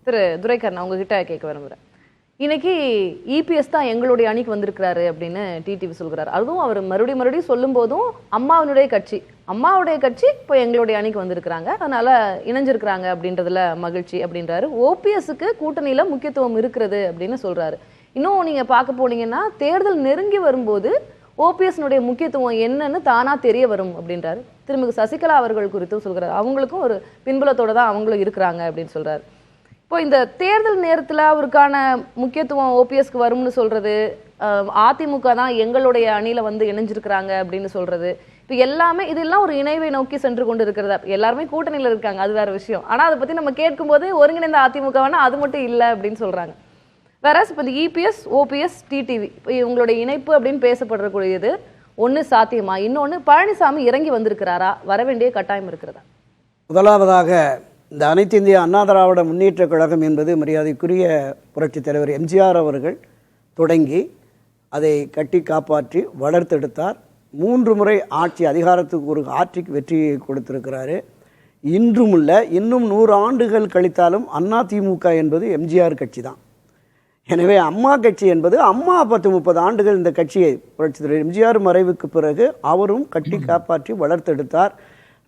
திரு துரைக்கண்ணா உங்ககிட்ட கேட்க விரும்புகிறேன். இன்னைக்கு இபிஎஸ் தான் எங்களுடைய அணிக்கு வந்திருக்கிறாரு அப்படின்னு டிடிவி சொல்கிறார். அதுவும் அவர் மறுபடியும் சொல்லும் போதும் அம்மாவுடைய கட்சி இப்போ எங்களுடைய அணிக்கு வந்திருக்கிறாங்க, அதனால இணைஞ்சிருக்கிறாங்க அப்படின்றதுல மகிழ்ச்சி அப்படின்றாரு. ஓபிஎஸ்க்கு கூட்டணியில முக்கியத்துவம் இருக்கிறது அப்படின்னு சொல்றாரு. இன்னும் நீங்க பார்க்க போனீங்கன்னா தேர்தல் நெருங்கி வரும்போது ஓபிஎஸ்னுடைய முக்கியத்துவம் என்னன்னு தானா தெரிய வரும் அப்படின்றாரு. திருமிகு சசிகலா அவர்கள் குறித்தும் சொல்கிறார். அவங்களுக்கும் ஒரு பின்புலத்தோட தான் அவங்களும் இருக்கிறாங்க அப்படின்னு சொல்றாரு. இப்போ இந்த தேர்தல் நேரத்தில் அவருக்கான முக்கியத்துவம் ஓபிஎஸ்க்கு வரும்னு சொல்றது, அதிமுக தான் எங்களுடைய அணியில வந்து இணைஞ்சிருக்கிறாங்க அப்படின்னு சொல்றது, இப்போ எல்லாமே இதெல்லாம் ஒரு இணைவை நோக்கி சென்று கொண்டு இருக்கிறதா? எல்லாருமே கூட்டணியில் இருக்காங்க, அது வேற விஷயம். ஆனால் அதை பற்றி நம்ம கேட்கும்போது ஒருங்கிணைந்த அதிமுகவானா அது மட்டும் இல்லை அப்படின்னு சொல்றாங்க. வேற இப்போ இந்த இபிஎஸ் ஓபிஎஸ் டிடிவி இவங்களுடைய இணைப்பு அப்படின்னு பேசப்படக்கூடியது ஒன்று சாத்தியமா? இன்னொன்று பழனிசாமி இறங்கி வந்திருக்கிறாரா? வர வேண்டிய கட்டாயம் இருக்கிறதா? முதலாவதாக இந்த அனைத்து இந்திய அண்ணா திராவிட முன்னேற்ற கழகம் என்பது மரியாதைக்குரிய புரட்சித் தலைவர் எம்ஜிஆர் அவர்கள் தொடங்கி அதை கட்டி காப்பாற்றி வளர்த்தெடுத்தார். 3 முறை ஆட்சி அதிகாரத்துக்கு ஒரு ஆட்சிக்கு வெற்றியை கொடுத்திருக்கிறாரு. இன்றுமுள்ள இன்னும் 100 ஆண்டுகள் கழித்தாலும் அதிமுக என்பது எம்ஜிஆர் கட்சி தான். எனவே அம்மா கட்சி என்பது அம்மா 10-30 ஆண்டுகள் இந்த கட்சியை புரட்சித் தலைவர் எம்ஜிஆர் மறைவுக்கு பிறகு அவரும் கட்டி காப்பாற்றி வளர்த்தெடுத்தார்.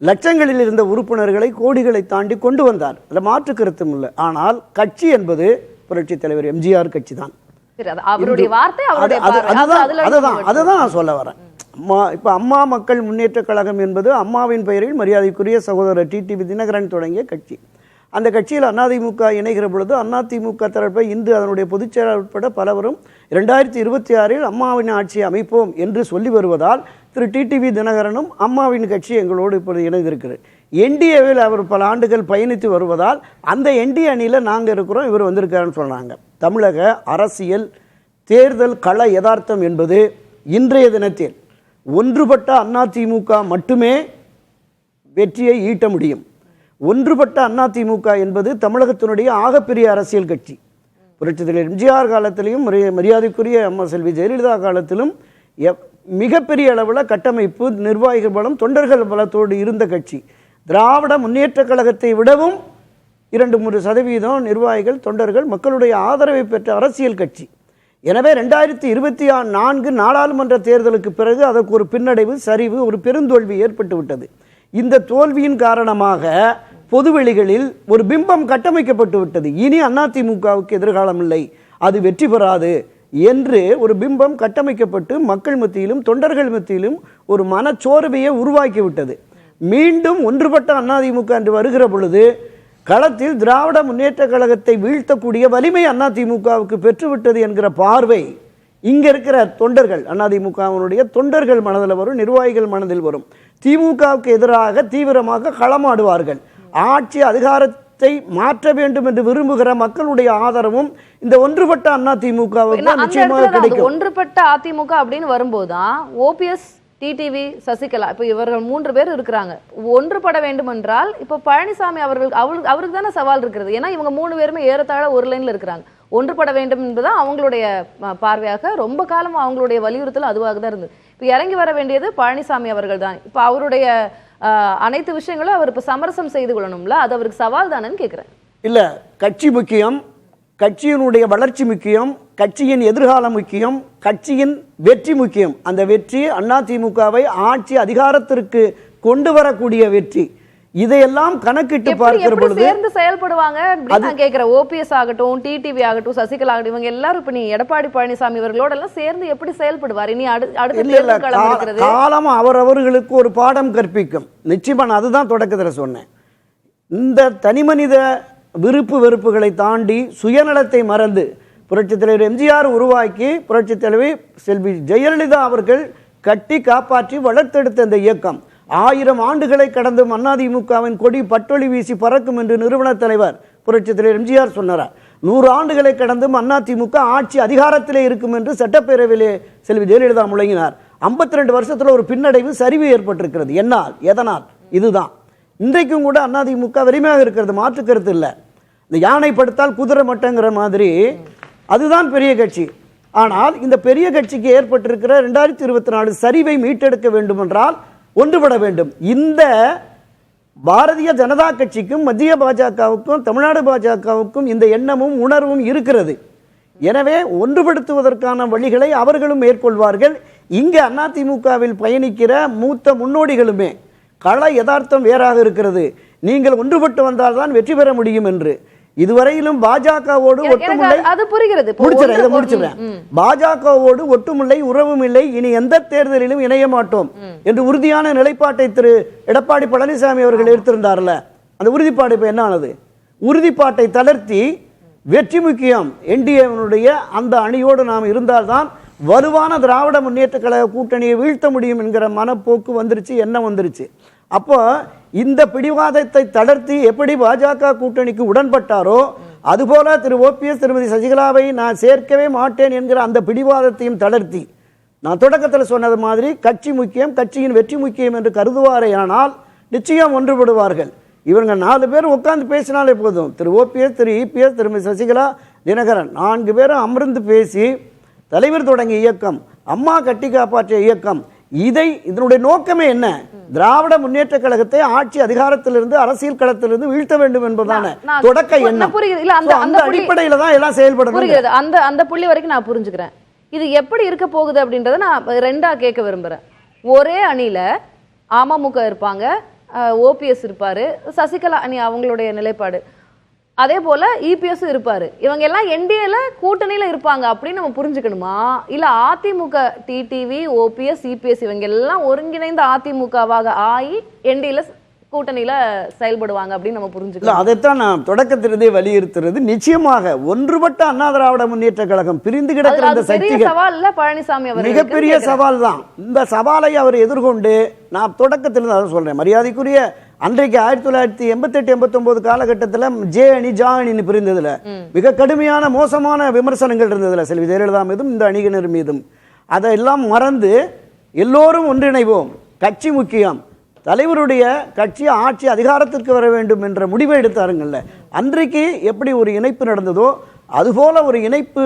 லட்சங்களில் இருந்த உறுப்பினர்களை கோடிகளை தாண்டி கொண்டு வந்தார், அதில் மாற்று கருத்தும் இல்லை. ஆனால் கட்சி என்பது புரட்சித் தலைவர் எம்ஜிஆர் கட்சி தான். அதுதான் நான் சொல்ல வரேன். இப்போ அம்மா மக்கள் முன்னேற்ற கழகம் என்பது அம்மாவின் பெயரில் மரியாதைக்குரிய சகோதரர் டிடிவி தினகரன் தொடங்கிய கட்சி. அந்த கட்சியில் அதிமுக இணைகிற பொழுது அதிமுக தரப்பை இன்று அதனுடைய பொதுச் செயலாளர் உட்பட பலவரும் 2026 அம்மாவின் ஆட்சியை அமைப்போம் என்று சொல்லி வருவதால் திரு டிடிவி தினகரனும் அம்மாவின் கட்சி எங்களோடு இப்பொழுது இணைந்திருக்கிறது. என்டிஏவில் அவர் பல ஆண்டுகள் பயணித்து வருவதால் அந்த என்டிஏ அணியில் நாங்கள் இருக்கிறோம், இவர் வந்திருக்காருன்னு சொல்கிறாங்க. தமிழக அரசியல் தேர்தல் கள யதார்த்தம் என்பது இன்றைய தினத்தில் ஒன்றுபட்ட அதிமுக மட்டுமே வெற்றியை ஈட்ட முடியும். ஒன்றுபட்ட அதிமுக என்பது தமிழகத்தினுடைய ஆகப்பெரிய அரசியல் கட்சி. புரட்சித் தலைவர் எம்ஜிஆர் காலத்திலையும் மரியாதைக்குரிய அம்மா செல்வி ஜெயலலிதா காலத்திலும் மிகப்பெரிய அளவில் கட்டமைப்பு, நிர்வாகிகள் பலம், தொண்டர்கள் பலத்தோடு இருந்த கட்சி. திராவிட முன்னேற்ற கழகத்தை விடவும் 2-3% நிர்வாகிகள், தொண்டர்கள், மக்களுடைய ஆதரவை பெற்ற அரசியல் கட்சி. எனவே 2024 நாடாளுமன்ற தேர்தலுக்கு பிறகு அதற்கு ஒரு பின்னடைவு, சரிவு, ஒரு பெருந்தோல்வி ஏற்பட்டு விட்டது. இந்த தோல்வியின் காரணமாக பொதுவெளிகளில் ஒரு பிம்பம் கட்டமைக்கப்பட்டு விட்டது. இனி அதிமுகவுக்கு எதிர்காலம் இல்லை, அது வெற்றி பெறாது என்று ஒரு பிம்பம் கட்டமைக்கப்பட்டு மக்கள் மத்தியிலும் தொண்டர்கள் மத்தியிலும் ஒரு மனச்சோர்வையை உருவாக்கிவிட்டது. மீண்டும் ஒன்றுபட்ட அதிமுக என்று வருகிற பொழுது களத்தில் திராவிட முன்னேற்ற கழகத்தை வீழ்த்தக்கூடிய வலிமை அதிமுகவுக்கு பெற்றுவிட்டது என்கிற பார்வை இங்கே இருக்கிற தொண்டர்கள், அதிமுகவினுடைய தொண்டர்கள் மனதில் வரும், நிர்வாகிகள் மனதில் வரும். திமுகவுக்கு எதிராக தீவிரமாக களமாடுவார்கள். ஆட்சி அதிகாரத்தை மாற்ற வேண்டும் என்று விரும்புகிற மக்களுடைய ஆதரவும் இந்த ஒன்றுபட்ட அதிமுகவுக்கு நிச்சயமாக கிடைக்கும். ஒன்றுபட்ட அதிமுக அப்படின்னு வரும்போதுதான் ஓபிஎஸ், டிடிவி, சசிகலா, இப்போ இவர்கள் 3 பேர் இருக்கிறாங்க. ஒன்றுபட வேண்டும் என்றால் இப்போ பழனிசாமி அவருக்கு தானே சவால் இருக்கிறது. ஏன்னா இவங்க 3 பேருமே ஏறத்தாழ ஒரு லைன்ல இருக்கிறாங்க. ஒன்றுபட வேண்டும் என்பதுதான் அவங்களுடைய பார்வையாக, ரொம்ப காலம் அவங்களுடைய வலியுறுத்தல் அதுவாக தான் இருந்தது. இப்போ இறங்கி வர வேண்டியது பழனிசாமி அவர்கள் தான். இப்போ அவருடைய அனைத்து விஷயங்களும் அவர் இப்போ சமரசம் செய்து கொள்ளணும்ல, அது அவருக்கு சவால் தானேன்னு கேட்குறேன். இல்லை, கட்சி முக்கியம், கட்சியினுடைய வளர்ச்சி முக்கியம், கட்சியின் எதிர்காலம் முக்கியம், கட்சியின் வெற்றி முக்கியம். அந்த வெற்றி அதிமுகவை ஆட்சி அதிகாரத்திற்கு கொண்டு வரக்கூடிய வெற்றி. இதையெல்லாம் கணக்கிட்டு பார்க்கிற பொழுது சேர்ந்து செயல்படுவாங்க அப்படின்னு நான் கேட்கிறேன். ஓபிஎஸ் ஆகட்டும், டிடிவி ஆகட்டும், சசிகலா ஆகட்டும், இவங்க எல்லாரும் இப்ப நீ எடப்பாடி பழனிசாமி இவர்களோட எல்லாம் சேர்ந்து எப்படி செயல்படுவார்? இனி அடுத்த காலம் அவரவர்களுக்கு ஒரு பாடம் கற்பிக்கும். நிச்சயமா நான் அதுதான் தொடக்கத்தில் சொன்னேன். இந்த தனிமனித விருப்பு வெறுப்புகளை தாண்டி சுயநலத்தை மறந்து புரட்சித் தலைவர் எம்ஜிஆர் உருவாக்கி புரட்சித் தலைவி செல்வி ஜெயலலிதா அவர்கள் கட்டி காப்பாற்றி வளர்த்தெடுத்த இந்த இயக்கம் 1000 ஆண்டுகளை கடந்தும் அதிமுகவின் கொடி பட்டொளி வீசி பறக்கும் என்று நிறுவன தலைவர் புரட்சித் தலைவர் எம்ஜிஆர் சொன்னார். 100 ஆண்டுகளை கடந்தும் அதிமுக ஆட்சி அதிகாரத்திலே இருக்கும் என்று சட்டப்பேரவையிலே செல்வி ஜெயலலிதா முழங்கினார். 52 வருஷத்துல ஒரு பின்னடைவு, சரிவு ஏற்பட்டிருக்கிறது. என்னால், எதனால்? இதுதான். இன்றைக்கும் கூட அதிமுக வலிமையாக இருக்கிறது, மாற்று கருத்து இல்லை. இந்த யானை படுத்தால் குதிரை மட்டங்கிற மாதிரி அதுதான் பெரிய கட்சி. ஆனால் இந்த பெரிய கட்சிக்கு ஏற்பட்டிருக்கிற 2024 சரிவை மீட்டெடுக்க வேண்டும் என்றால் ஒன்றுபட வேண்டும். இந்த பாரதிய ஜனதா கட்சிக்கும் மத்திய பாஜகவுக்கும் தமிழ்நாடு பாஜகவுக்கும் இந்த எண்ணமும் உணர்வும் இருக்கிறது. எனவே ஒன்றுபடுத்துவதற்கான வழிகளை அவர்களும் மேற்கொள்வார்கள். இங்கே அதிமுகவில் பயணிக்கிற மூத்த முன்னோடிகளுமே கள யதார்த்தம் வேறாக இருக்கிறது. நீங்கள் ஒன்றுபட்டு வந்தால்தான் வெற்றி பெற முடியும் என்று இதுவரையிலும் பாஜகவோடு ஒட்டுமில்லை. அது புரிகிறது. முடிச்சிடுறேன். பாஜகவோடு ஒட்டுமில்லை, உறவும் இல்லை, இனி எந்த தேர்தலிலும் இணைய மாட்டோம் என்று உறுதியான நிலைப்பாட்டை திரு எடப்பாடி பழனிசாமி அவர்கள் எடுத்திருந்தார்ல, அந்த உறுதிப்பாடு இப்ப என்ன ஆனது? உறுதிப்பாட்டை தளர்த்தி வெற்றி முக்கியம், என்டிஏனுடைய அந்த அணியோடு நாம் இருந்தால்தான் வலுவான திராவிட முன்னேற்ற கழக கூட்டணியை வீழ்த்த முடியும் என்கிற மனப்போக்கு வந்துருச்சு, எண்ணம் வந்துருச்சு. அப்போ இந்த பிடிவாதத்தை தளர்த்தி எப்படி பாஜக கூட்டணிக்கு உடன்பட்டாரோ அதுபோல திரு ஓபிஎஸ் திருமதி சசிகலாவை நான் சேர்க்கவே மாட்டேன் என்கிற அந்த பிடிவாதத்தையும் தளர்த்தி, நான் தொடக்கத்தில் சொன்னது மாதிரி கட்சி முக்கியம், கட்சியின் வெற்றி முக்கியம் என்று கருதுவாரேயானால் நிச்சயம் ஒன்றுபடுவார்கள். இவங்க 4 பேர் உட்கார்ந்து பேசினாலே போதும். திரு ஓபிஎஸ், திரு இபிஎஸ், திருமதி சசிகலா, தினகரன் 4 பேரும் அமர்ந்து பேசி தலைவர் தொடங்கிய இயக்கம், அம்மா கட்டி காப்பாற்றிய இயக்கம், இதனுடைய நோக்கமே என்ன? திராவிட முன்னேற்ற கழகத்தை ஆட்சி அதிகாரத்திலிருந்து அரசியல் களத்திலிருந்து வீழ்த்த வேண்டும் என்பதான தொடக்க எண்ணம். அந்த அடிப்படையில தான் எல்லாம் செயல்படுது. அந்த புள்ளி வரைக்கும் நான் புரிஞ்சுக்கிறேன். இது எப்படி இருக்க போகுது அப்படின்றத நான் 2ஆ கேட்க விரும்புறேன். ஒரே அணியில அமமுக இருப்பாங்க, ஓபிஎஸ் இருப்பாரு, சசிகலா அணி அவங்களுடைய நிலைப்பாடு, அதே போல இபிஎஸ் இருப்பாரு. இவங்க எல்லாம் என்டிஏல கூட்டணியில இருப்பாங்க அப்படின்னு நம்ம புரிஞ்சுக்கணுமா? இல்ல அதிமுக டிடிவி, ஓபிஎஸ், இபிஎஸ் இவங்க எல்லாம் ஒருங்கிணைந்த அதிமுகவாக ஆகி என்டிஏல கூட்டணியில செயல்படுவாங்க அப்படின்னு நம்ம புரிஞ்சுக்கலாம். அதைத்தான் நான் தொடக்கத்திலிருந்தே வலியுறுத்துறது. நிச்சயமாக ஒன்றுபட்ட அண்ணா திராவிட முன்னேற்ற கழகம் பிரிந்து கிடக்கிற இந்த சக்திகள் சவால்ல பழனிசாமி அவர் மிகப்பெரிய சவால் தான். இந்த சவாலை அவர் எதிர்கொண்டு, நான் தொடக்கத்திலிருந்து அதை சொல்றேன், மரியாதைக்குரிய அன்றைக்கு 1988-89 காலகட்டத்தில் ஜே அணி ஜா அணின்னு பிரிந்ததுல மிக கடுமையான மோசமான விமர்சனங்கள் இருந்ததுல செல்வி ஜெயலலிதா மீதும் இந்த அணியினர் மீதும். அதையெல்லாம் மறந்து எல்லோரும் ஒன்றிணைவோம், கட்சி முக்கியம், தலைவருடைய கட்சி ஆட்சி அதிகாரத்திற்கு வர வேண்டும் என்ற முடிவை எடுத்தாருங்கள்ல. அன்றைக்கு எப்படி ஒரு இணைப்பு நடந்ததோ அதுபோல ஒரு இணைப்பு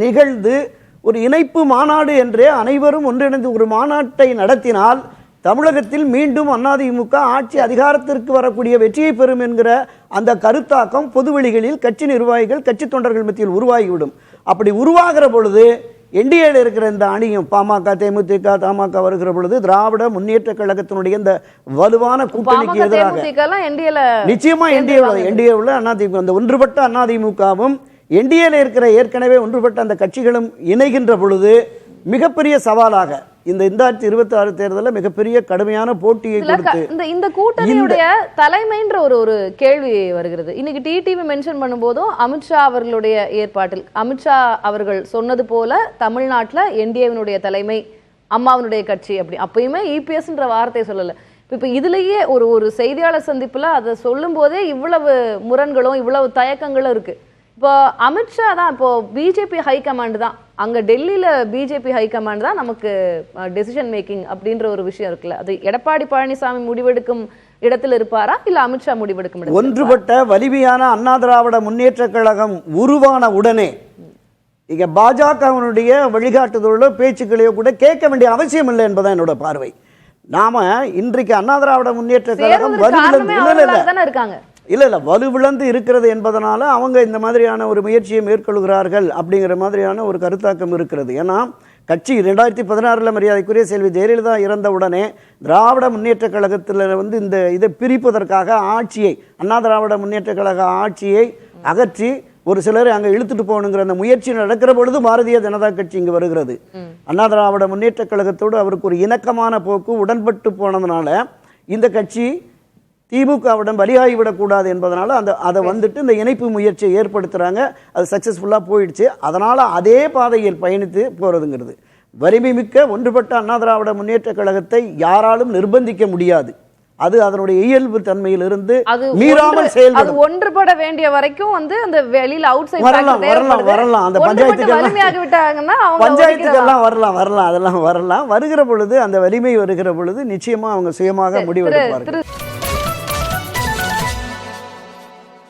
நிகழ்ந்து ஒரு இணைப்பு மாநாடு என்றே அனைவரும் ஒன்றிணைந்து ஒரு மாநாட்டை நடத்தினால் தமிழகத்தில் மீண்டும் அதிமுக ஆட்சி அதிகாரத்திற்கு வரக்கூடிய வெற்றியை பெறும் என்கிற அந்த கருத்தாக்கம் பொதுவெளிகளில் கட்சி நிர்வாகிகள், கட்சி தொண்டர்கள் மத்தியில் உருவாகிவிடும். அப்படி உருவாகிற பொழுது என்டிஏல இருக்கிற இந்த அணியும் பாமக, தேமுதிக, தமாக வருகிற பொழுது திராவிட முன்னேற்ற கழகத்தினுடைய இந்த வலுவான கூட்டணிக்கு எதிராக நிச்சயமா என்டிஏ உள்ள அதிமுக, அந்த ஒன்றுபட்ட அதிமுகவும் என்டிஏல இருக்கிற ஏற்கனவே ஒன்றுபட்ட அந்த கட்சிகளும் இணைகின்ற பொழுது மிகப்பெரிய சவாலாக இந்த 2026 தேர்தலில் மிகப்பெரிய கடுமையான போட்டியை கொடுத்து இந்த கூட்டணியுடைய தலைமைன்ற ஒரு கேள்வி வருகிறது. இன்னைக்கு டிடிவி மென்ஷன் பண்ணும்போதும் அமித்ஷா அவர்களுடைய ஏற்பாட்டில் அமித்ஷா அவர்கள் சொன்னது போல தமிழ்நாட்டில் என்டிஏவினுடைய தலைமை அம்மாவினுடைய கட்சி அப்படி அப்பயுமே இபிஎஸ்ன்ற வார்த்தையை சொல்லலை. இப்போ இதுலேயே ஒரு செய்தியாளர் சந்திப்பில் அதை சொல்லும் போதே இவ்வளவு முரண்களும் இவ்வளவு தயக்கங்களும் இருக்கு. இப்போ அமித்ஷா தான், இப்போ பிஜேபி ஹைகமாண்ட் தான், அங்கே டெல்லியில் பிஜேபி ஹைகமாண்ட் தான் நமக்கு டெசிஷன் மேக்கிங் அப்படின்ற ஒரு விஷயம் இருக்குல்ல, அது எடப்பாடி பழனிசாமி முடிவெடுக்கும் இடத்துல இருப்பாரா இல்ல அமித்ஷா முடிவெடுக்கும் இடத்துல? ஒன்றுபட்ட வலிமையான அண்ணா திராவிட முன்னேற்ற கழகம் உருவான உடனே இங்க பாஜகவினுடைய வழிகாட்டுதலோ பேச்சுக்களையோ கூட கேட்க வேண்டிய அவசியம் இல்லை என்பதான் என்னோட பார்வை. நாம இன்றைக்கு அண்ணா திராவிட முன்னேற்ற கழகம் வலுவிழந்து இருக்கிறது என்பதனால அவங்க இந்த மாதிரியான ஒரு முயற்சியை மேற்கொள்கிறார்கள் அப்படிங்கிற மாதிரியான ஒரு கருத்தாக்கம் இருக்கிறது. ஏன்னா கட்சி 2016 மரியாதைக்குரிய செல்வி ஜெயலலிதா இறந்த உடனே திராவிட முன்னேற்ற கழகத்தில் இந்த இதை பிரிப்பதற்காக ஆட்சியை, அண்ணா திராவிட முன்னேற்ற கழக ஆட்சியை அகற்றி ஒரு சிலரை அங்கே இழுத்துட்டு போகணுங்கிற அந்த முயற்சி நடக்கிற பொழுது பாரதிய ஜனதா கட்சி இங்கு வருகிறது. அண்ணா திராவிட முன்னேற்ற கழகத்தோடு அவருக்கு ஒரு இணக்கமான போக்கு உடன்பட்டு போனதுனால இந்த கட்சி திமுகவிடம் பலியாகிவிடக்கூடாது என்பதனால அதை வந்துட்டு இந்த இணைப்பு முயற்சியை ஏற்படுத்துகிறாங்க. அது சக்ஸஸ்ஃபுல்லாக போயிடுச்சு. அதனால் அதே பாதையில் பயணித்து போகிறதுங்கிறது வலிமை மிக்க ஒன்றுபட்ட அண்ணா திராவிட முன்னேற்ற கழகத்தை யாராலும் நிர்பந்திக்க முடியாது. அது அதனுடைய இயல்பு தன்மையிலிருந்து மீறாமல் செயல்படும். ஒன்றுபட வேண்டிய வரைக்கும் அந்த வெளியில அவுட் சைடு வரலாம். அந்த பஞ்சாயத்துக்கெல்லாம் வரலாம். அதெல்லாம் வரலாம். வருகிற பொழுது அந்த வலிமை வருகிற பொழுது நிச்சயமா அவங்க சுயமாக முடிவெடுப்பார்கள்.